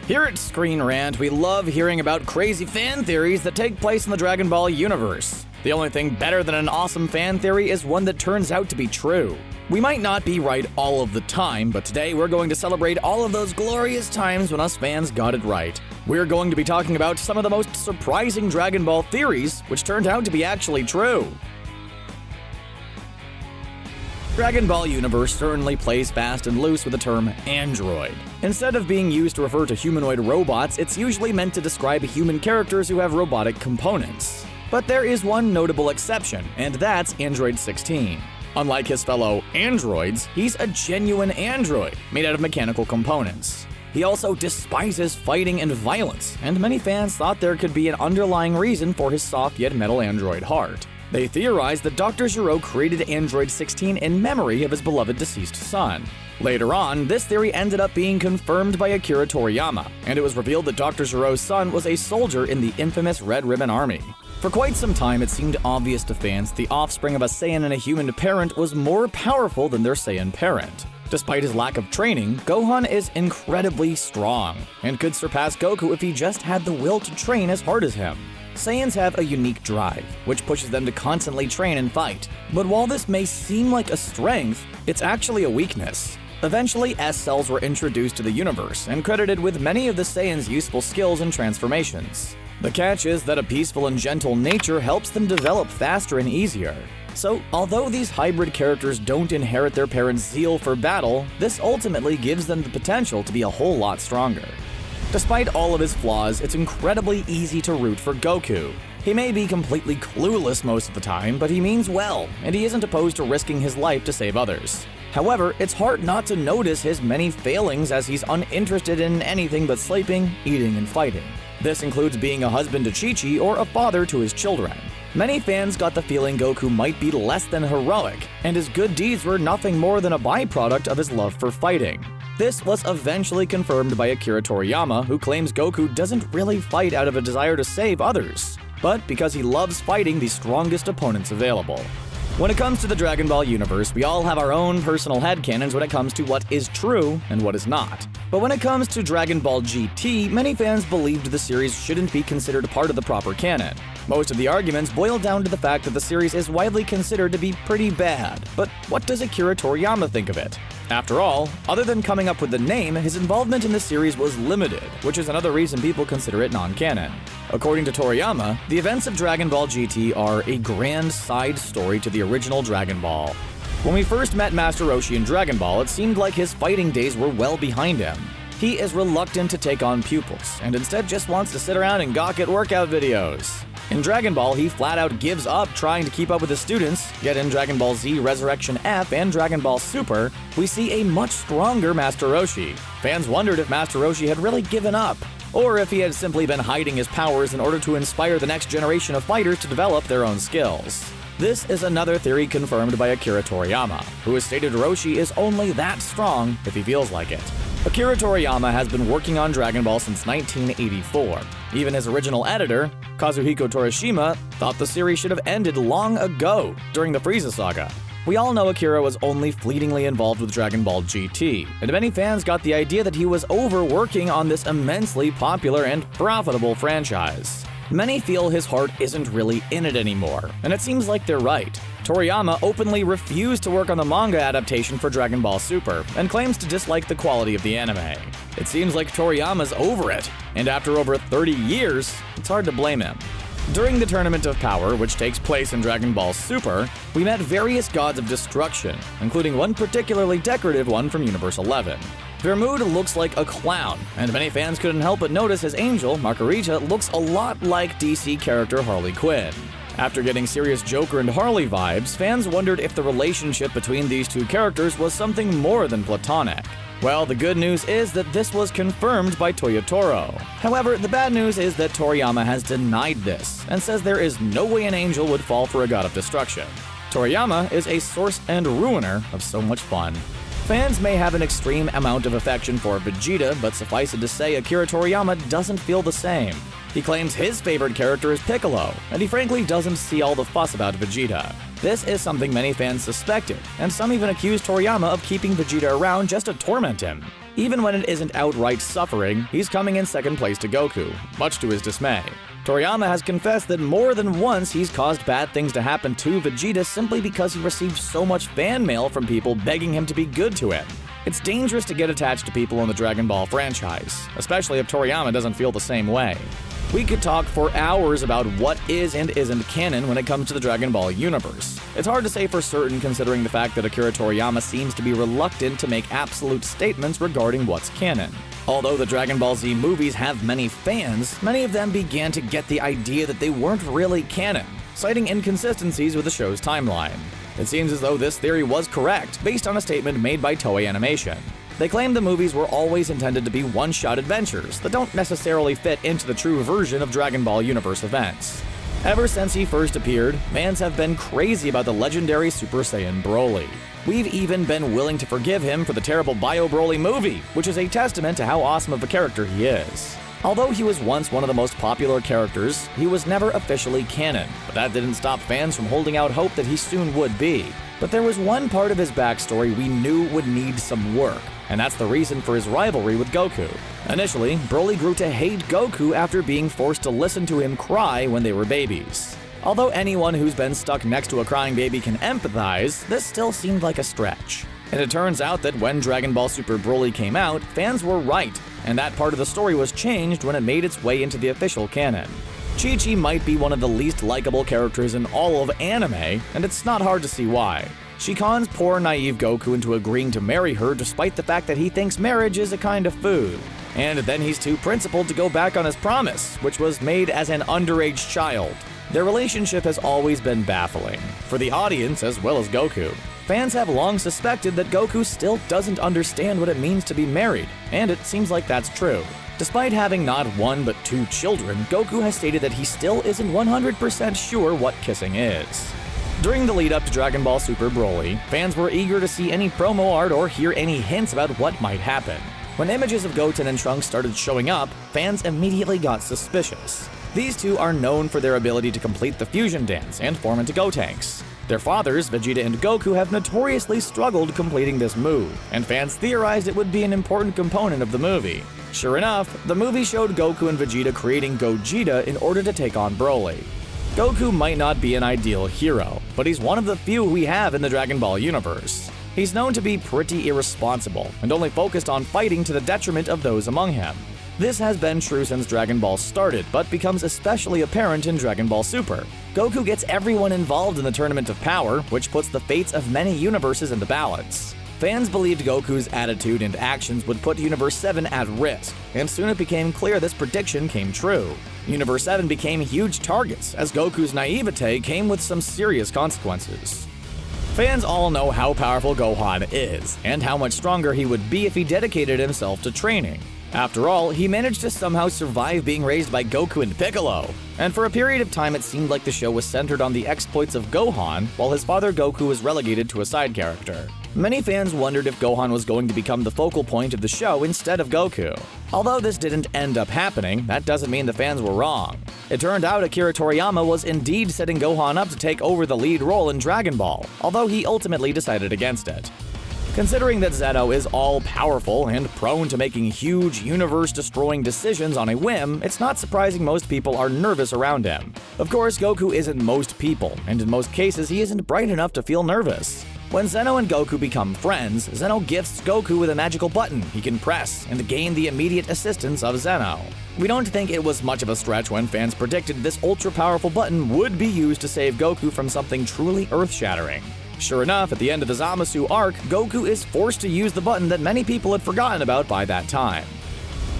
Here at Screen Rant, we love hearing about crazy fan theories that take place in the Dragon Ball universe. The only thing better than an awesome fan theory is one that turns out to be true. We might not be right all of the time, but today we're going to celebrate all of those glorious times when us fans got it right. We're going to be talking about some of the most surprising Dragon Ball theories, which turned out to be actually true. Dragon Ball universe certainly plays fast and loose with the term android. Instead of being used to refer to humanoid robots, it's usually meant to describe human characters who have robotic components. But there is one notable exception, and that's Android 16. Unlike his fellow androids, he's a genuine android, made out of mechanical components. He also despises fighting and violence, and many fans thought there could be an underlying reason for his soft yet metal android heart. They theorized that Dr. Gero created Android 16 in memory of his beloved deceased son. Later on, this theory ended up being confirmed by Akira Toriyama, and it was revealed that Dr. Gero's son was a soldier in the infamous Red Ribbon Army. For quite some time, it seemed obvious to fans that the offspring of a Saiyan and a human parent was more powerful than their Saiyan parent. Despite his lack of training, Gohan is incredibly strong, and could surpass Goku if he just had the will to train as hard as him. Saiyans have a unique drive, which pushes them to constantly train and fight. But while this may seem like a strength, it's actually a weakness. Eventually, S-cells were introduced to the universe and credited with many of the Saiyans' useful skills and transformations. The catch is that a peaceful and gentle nature helps them develop faster and easier. So, although these hybrid characters don't inherit their parents' zeal for battle, this ultimately gives them the potential to be a whole lot stronger. Despite all of his flaws, it's incredibly easy to root for Goku. He may be completely clueless most of the time, but he means well, and he isn't opposed to risking his life to save others. However, it's hard not to notice his many failings as he's uninterested in anything but sleeping, eating, and fighting. This includes being a husband to Chi-Chi or a father to his children. Many fans got the feeling Goku might be less than heroic, and his good deeds were nothing more than a byproduct of his love for fighting. This was eventually confirmed by Akira Toriyama, who claims Goku doesn't really fight out of a desire to save others, but because he loves fighting the strongest opponents available. When it comes to the Dragon Ball universe, we all have our own personal headcanons when it comes to what is true and what is not. But when it comes to Dragon Ball GT, many fans believed the series shouldn't be considered a part of the proper canon. Most of the arguments boil down to the fact that the series is widely considered to be pretty bad. But what does Akira Toriyama think of it? After all, other than coming up with the name, his involvement in the series was limited, which is another reason people consider it non-canon. According to Toriyama, the events of Dragon Ball GT are a grand side story to the original Dragon Ball. When we first met Master Roshi in Dragon Ball, it seemed like his fighting days were well behind him. He is reluctant to take on pupils, and instead just wants to sit around and gawk at workout videos. In Dragon Ball, he flat out gives up trying to keep up with his students, yet in Dragon Ball Z Resurrection F and Dragon Ball Super, we see a much stronger Master Roshi. Fans wondered if Master Roshi had really given up, or if he had simply been hiding his powers in order to inspire the next generation of fighters to develop their own skills. This is another theory confirmed by Akira Toriyama, who has stated Roshi is only that strong if he feels like it. Akira Toriyama has been working on Dragon Ball since 1984. Even his original editor, Kazuhiko Torishima, thought the series should have ended long ago, during the Frieza saga. We all know Akira was only fleetingly involved with Dragon Ball GT, and many fans got the idea that he was overworking on this immensely popular and profitable franchise. Many feel his heart isn't really in it anymore, and it seems like they're right. Toriyama openly refused to work on the manga adaptation for Dragon Ball Super, and claims to dislike the quality of the anime. It seems like Toriyama's over it, and after over 30 years, it's hard to blame him. During the Tournament of Power, which takes place in Dragon Ball Super, we met various gods of destruction, including one particularly decorative one from Universe 11. Vermood looks like a clown, and many fans couldn't help but notice his angel, Margarita, looks a lot like DC character Harley Quinn. After getting serious Joker and Harley vibes, fans wondered if the relationship between these two characters was something more than platonic. Well, the good news is that this was confirmed by Toyotaro. However, the bad news is that Toriyama has denied this, and says there is no way an angel would fall for a god of destruction. Toriyama is a source and ruiner of so much fun. Fans may have an extreme amount of affection for Vegeta, but suffice it to say Akira Toriyama doesn't feel the same. He claims his favorite character is Piccolo, and he frankly doesn't see all the fuss about Vegeta. This is something many fans suspected, and some even accuse Toriyama of keeping Vegeta around just to torment him. Even when it isn't outright suffering, he's coming in second place to Goku, much to his dismay. Toriyama has confessed that more than once he's caused bad things to happen to Vegeta simply because he received so much fan mail from people begging him to be good to him. It's dangerous to get attached to people in the Dragon Ball franchise, especially if Toriyama doesn't feel the same way. We could talk for hours about what is and isn't canon when it comes to the Dragon Ball universe. It's hard to say for certain considering the fact that Akira Toriyama seems to be reluctant to make absolute statements regarding what's canon. Although the Dragon Ball Z movies have many fans, many of them began to get the idea that they weren't really canon, citing inconsistencies with the show's timeline. It seems as though this theory was correct, based on a statement made by Toei Animation. They claimed the movies were always intended to be one-shot adventures that don't necessarily fit into the true version of Dragon Ball universe events. Ever since he first appeared, fans have been crazy about the legendary Super Saiyan Broly. We've even been willing to forgive him for the terrible Bio Broly movie, which is a testament to how awesome of a character he is. Although he was once one of the most popular characters, he was never officially canon, but that didn't stop fans from holding out hope that he soon would be. But there was one part of his backstory we knew would need some work, and that's the reason for his rivalry with Goku. Initially, Broly grew to hate Goku after being forced to listen to him cry when they were babies. Although anyone who's been stuck next to a crying baby can empathize, this still seemed like a stretch. And it turns out that when Dragon Ball Super Broly came out, fans were right, and that part of the story was changed when it made its way into the official canon. Chi-Chi might be one of the least likable characters in all of anime, and it's not hard to see why. She cons poor naive Goku into agreeing to marry her despite the fact that he thinks marriage is a kind of food. And then he's too principled to go back on his promise, which was made as an underage child. Their relationship has always been baffling, for the audience as well as Goku. Fans have long suspected that Goku still doesn't understand what it means to be married, and it seems like that's true. Despite having not one but two children, Goku has stated that he still isn't 100% sure what kissing is. During the lead-up to Dragon Ball Super Broly, fans were eager to see any promo art or hear any hints about what might happen. When images of Goten and Trunks started showing up, fans immediately got suspicious. These two are known for their ability to complete the fusion dance and form into Gotenks. Their fathers, Vegeta and Goku, have notoriously struggled completing this move, and fans theorized it would be an important component of the movie. Sure enough, the movie showed Goku and Vegeta creating Gogeta in order to take on Broly. Goku might not be an ideal hero, but he's one of the few we have in the Dragon Ball universe. He's known to be pretty irresponsible, and only focused on fighting to the detriment of those among him. This has been true since Dragon Ball started, but becomes especially apparent in Dragon Ball Super. Goku gets everyone involved in the Tournament of Power, which puts the fates of many universes into balance. Fans believed Goku's attitude and actions would put Universe 7 at risk, and soon it became clear this prediction came true. Universe 7 became huge targets, as Goku's naivete came with some serious consequences. Fans all know how powerful Gohan is, and how much stronger he would be if he dedicated himself to training. After all, he managed to somehow survive being raised by Goku and Piccolo. And for a period of time it seemed like the show was centered on the exploits of Gohan, while his father Goku was relegated to a side character. Many fans wondered if Gohan was going to become the focal point of the show instead of Goku. Although this didn't end up happening, that doesn't mean the fans were wrong. It turned out Akira Toriyama was indeed setting Gohan up to take over the lead role in Dragon Ball, although he ultimately decided against it. Considering that Zeno is all-powerful and prone to making huge, universe-destroying decisions on a whim, it's not surprising most people are nervous around him. Of course, Goku isn't most people, and in most cases he isn't bright enough to feel nervous. When Zeno and Goku become friends, Zeno gifts Goku with a magical button he can press and gain the immediate assistance of Zeno. We don't think it was much of a stretch when fans predicted this ultra-powerful button would be used to save Goku from something truly earth-shattering. Sure enough, at the end of the Zamasu arc, Goku is forced to use the button that many people had forgotten about by that time.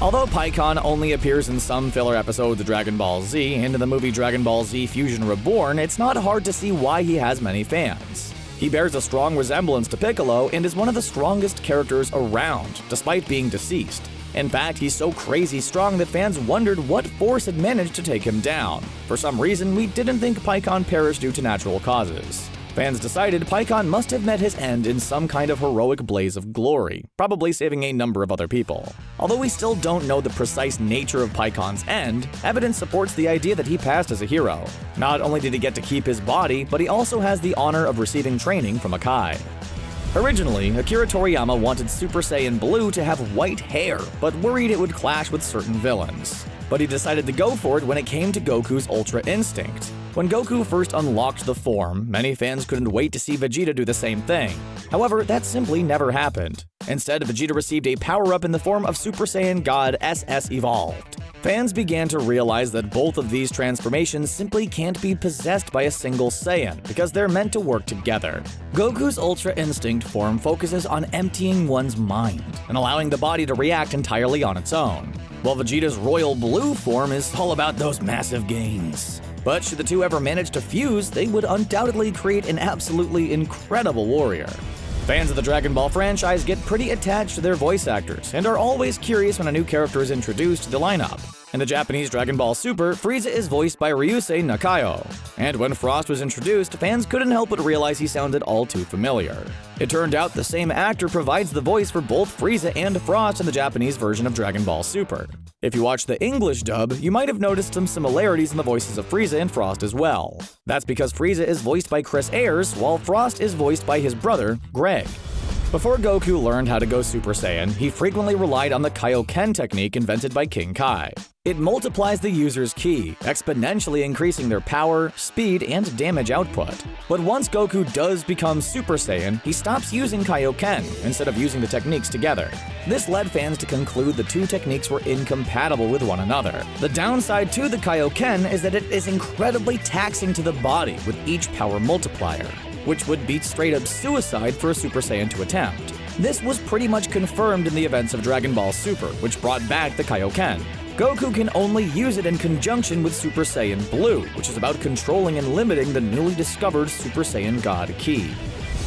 Although Pikkon only appears in some filler episodes of Dragon Ball Z and in the movie Dragon Ball Z Fusion Reborn, it's not hard to see why he has many fans. He bears a strong resemblance to Piccolo and is one of the strongest characters around, despite being deceased. In fact, he's so crazy strong that fans wondered what force had managed to take him down. For some reason, we didn't think Pikkon perished due to natural causes. Fans decided Pikkon must have met his end in some kind of heroic blaze of glory, probably saving a number of other people. Although we still don't know the precise nature of Pikkon's end, evidence supports the idea that he passed as a hero. Not only did he get to keep his body, but he also has the honor of receiving training from a Kai. Originally, Akira Toriyama wanted Super Saiyan Blue to have white hair, but worried it would clash with certain villains. But he decided to go for it when it came to Goku's Ultra Instinct. When Goku first unlocked the form, many fans couldn't wait to see Vegeta do the same thing. However, that simply never happened. Instead, Vegeta received a power-up in the form of Super Saiyan God SS Evolved. Fans began to realize that both of these transformations simply can't be possessed by a single Saiyan, because they're meant to work together. Goku's Ultra Instinct form focuses on emptying one's mind and allowing the body to react entirely on its own, while Vegeta's Royal Blue form is all about those massive gains. But should the two ever manage to fuse, they would undoubtedly create an absolutely incredible warrior. Fans of the Dragon Ball franchise get pretty attached to their voice actors and are always curious when a new character is introduced to the lineup. In the Japanese Dragon Ball Super, Frieza is voiced by Ryusei Nakayo. And when Frost was introduced, fans couldn't help but realize he sounded all too familiar. It turned out the same actor provides the voice for both Frieza and Frost in the Japanese version of Dragon Ball Super. If you watch the English dub, you might have noticed some similarities in the voices of Frieza and Frost as well. That's because Frieza is voiced by Chris Ayers, while Frost is voiced by his brother, Greg. Before Goku learned how to go Super Saiyan, he frequently relied on the Kaioken technique invented by King Kai. It multiplies the user's ki, exponentially increasing their power, speed, and damage output. But once Goku does become Super Saiyan, he stops using Kaioken instead of using the techniques together. This led fans to conclude the two techniques were incompatible with one another. The downside to the Kaioken is that it is incredibly taxing to the body with each power multiplier, which would be straight-up suicide for a Super Saiyan to attempt. This was pretty much confirmed in the events of Dragon Ball Super, which brought back the Kaioken. Goku can only use it in conjunction with Super Saiyan Blue, which is about controlling and limiting the newly discovered Super Saiyan God Ki.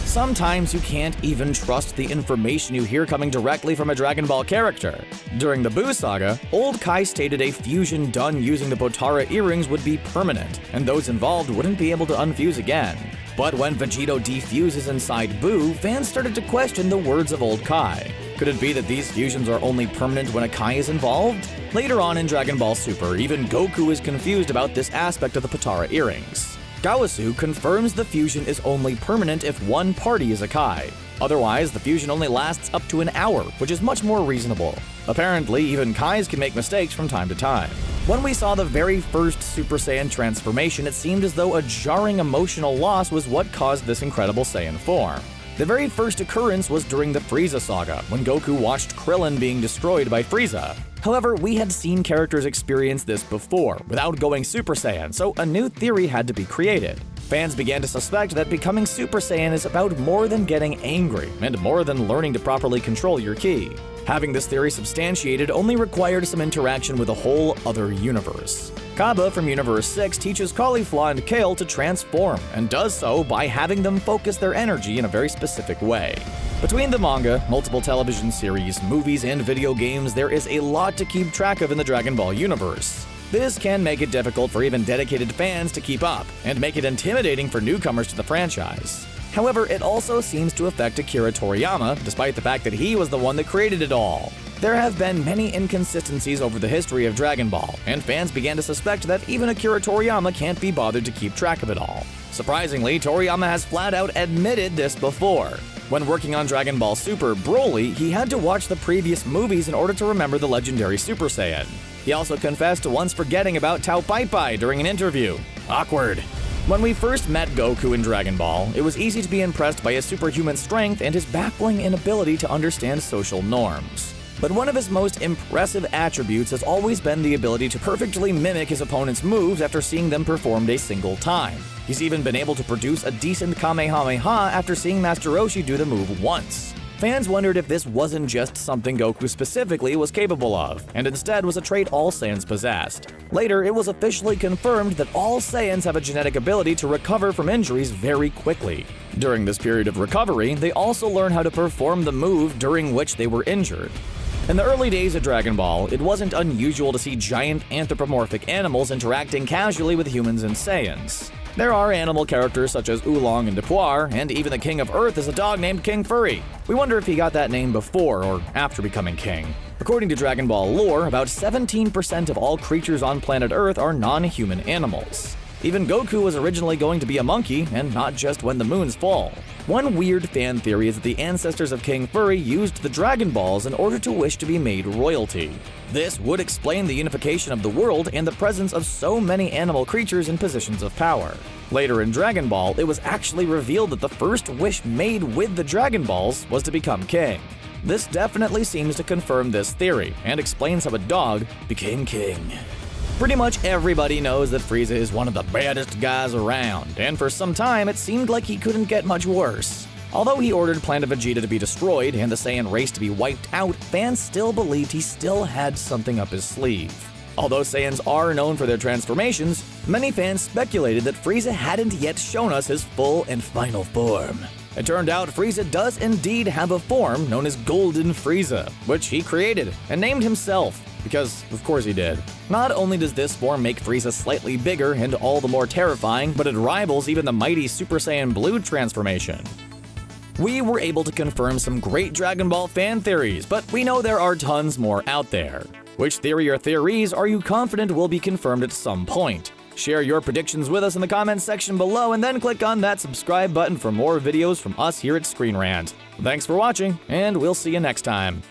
Sometimes you can't even trust the information you hear coming directly from a Dragon Ball character. During the Buu saga, Old Kai stated a fusion done using the Potara earrings would be permanent, and those involved wouldn't be able to unfuse again. But when Vegito defuses inside Buu, fans started to question the words of Old Kai. Could it be that these fusions are only permanent when a Kai is involved? Later on in Dragon Ball Super, even Goku is confused about this aspect of the Potara earrings. Gaosu confirms the fusion is only permanent if one party is a Kai. Otherwise, the fusion only lasts up to an hour, which is much more reasonable. Apparently, even Kais can make mistakes from time to time. When we saw the very first Super Saiyan transformation, it seemed as though a jarring emotional loss was what caused this incredible Saiyan form. The very first occurrence was during the Frieza saga, when Goku watched Krillin being destroyed by Frieza. However, we had seen characters experience this before, without going Super Saiyan, so a new theory had to be created. Fans began to suspect that becoming Super Saiyan is about more than getting angry, and more than learning to properly control your ki. Having this theory substantiated only required some interaction with a whole other universe. Kaba from Universe 6 teaches Caulifla and Kale to transform, and does so by having them focus their energy in a very specific way. Between the manga, multiple television series, movies, and video games, there is a lot to keep track of in the Dragon Ball universe. This can make it difficult for even dedicated fans to keep up, and make it intimidating for newcomers to the franchise. However, it also seems to affect Akira Toriyama, despite the fact that he was the one that created it all. There have been many inconsistencies over the history of Dragon Ball, and fans began to suspect that even Akira Toriyama can't be bothered to keep track of it all. Surprisingly, Toriyama has flat out admitted this before. When working on Dragon Ball Super Broly, he had to watch the previous movies in order to remember the legendary Super Saiyan. He also confessed to once forgetting about Tao Pai Pai during an interview. Awkward. When we first met Goku in Dragon Ball, it was easy to be impressed by his superhuman strength and his baffling inability to understand social norms. But one of his most impressive attributes has always been the ability to perfectly mimic his opponent's moves after seeing them performed a single time. He's even been able to produce a decent Kamehameha after seeing Master Roshi do the move once. Fans wondered if this wasn't just something Goku specifically was capable of, and instead was a trait all Saiyans possessed. Later, it was officially confirmed that all Saiyans have a genetic ability to recover from injuries very quickly. During this period of recovery, they also learn how to perform the move during which they were injured. In the early days of Dragon Ball, it wasn't unusual to see giant anthropomorphic animals interacting casually with humans and Saiyans. There are animal characters such as Oolong and Depuar, and even the King of Earth is a dog named King Furry. We wonder if he got that name before or after becoming king. According to Dragon Ball lore, about 17% of all creatures on planet Earth are non-human animals. Even Goku was originally going to be a monkey, and not just when the moons fall. One weird fan theory is that the ancestors of King Furry used the Dragon Balls in order to wish to be made royalty. This would explain the unification of the world and the presence of so many animal creatures in positions of power. Later in Dragon Ball, it was actually revealed that the first wish made with the Dragon Balls was to become king. This definitely seems to confirm this theory, and explains how a dog became king. Pretty much everybody knows that Frieza is one of the baddest guys around, and for some time it seemed like he couldn't get much worse. Although he ordered Planet Vegeta to be destroyed and the Saiyan race to be wiped out, fans still believed he still had something up his sleeve. Although Saiyans are known for their transformations, many fans speculated that Frieza hadn't yet shown us his full and final form. It turned out Frieza does indeed have a form known as Golden Frieza, which he created and named himself, because of course he did. Not only does this form make Frieza slightly bigger and all the more terrifying, but it rivals even the mighty Super Saiyan Blue transformation. We were able to confirm some great Dragon Ball fan theories, but we know there are tons more out there. Which theory or theories are you confident will be confirmed at some point? Share your predictions with us in the comments section below, and then click on that subscribe button for more videos from us here at Screen Rant. Thanks for watching, and we'll see you next time.